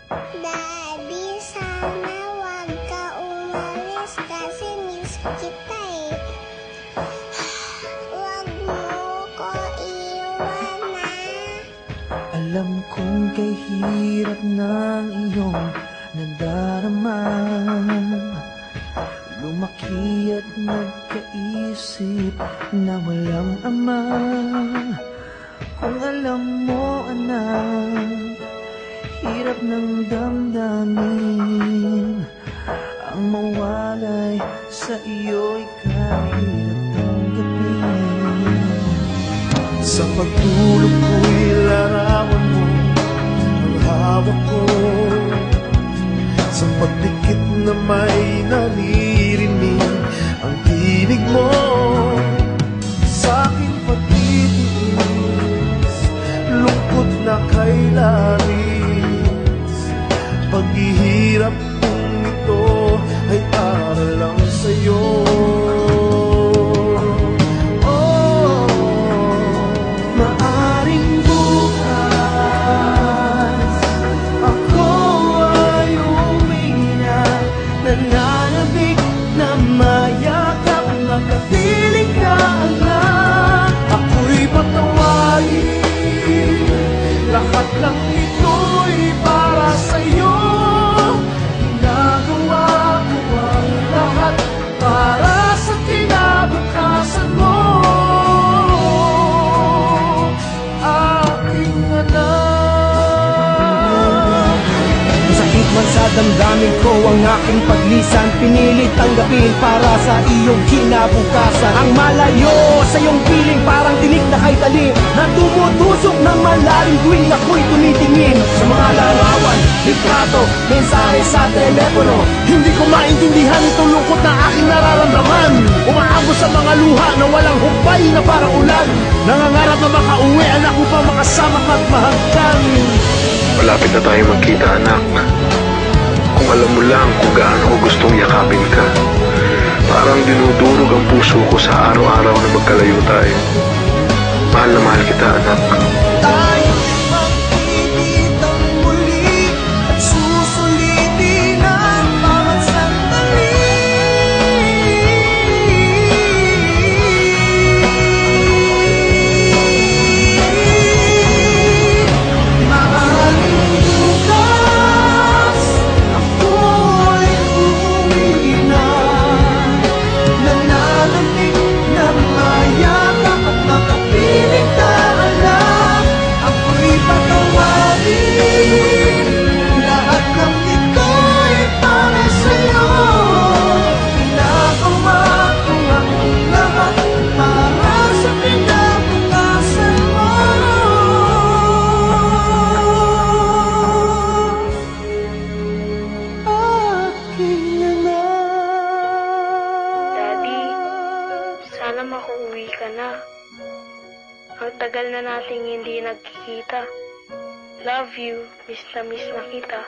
Daddy, sana wag ka umalis kasi miss kita eh. Wag mo ko iwan na. Alam kong kay hirap ng iyong nadarama. Lumaki at nagkaisip na walang ama. Kung alam mo, anak, hirap ng damdamin. Ang mawalay sa iyo'y kahirap tanggapin. Sa pagtulog ko'y larawan mo ang hawak ko. Sa pagdikit na may naririnig ang tinig mo. Sa aking pagtitiis, lungkot na kay labis. Paghihirap kong ito ay para lang sa'yo. Maaring bukas ako ay umiyak, nananabik na mayakap, makapiling ka anak. Ako'y patawarin, lahat ng ito'y para sa'yo. Ginagawa ko ang lahat para sa kinabukasan mo. Masakit man sa damdamin ko ang aking paglisan, pinilit tanggapin para sa iyong kinabukasan. Ang malayo sa iyong piling parang tinik na kay talim na tumutusok ng malalim tuwing ako'y tumitingin. Sa mga larawan, litrato, mensahe sa telepono, hindi ko maintindihan itong lungkot na aking nararamdaman. Umaabot sa mga luha na walang humpay na parang ulan. Nangangarap na makauwi anak upang makasama at mahagkan. Malapit na tayo magkita, anak. Kung alam mo lang kung gaano ko gustong yakapin ka. Parang dinudurog ang puso ko sa araw-araw na magkalayo tayo. Mahal na mahal kita, anak. Tayo'y magkikitang muli at susulitin ang bawat sandali. Maaaring bukas ako'y uuwi na, nananabik na mayakap at makapiling ka anak. Ako'y patawarin, lahat ng ito'y para sa'yo. Ginagawa ko ang lahat para sa kinabukasan mo. Aking anak. Daddy, sana makauwi ka na. Ang tagal na nating hindi nagkikita. Love you, miss na kita.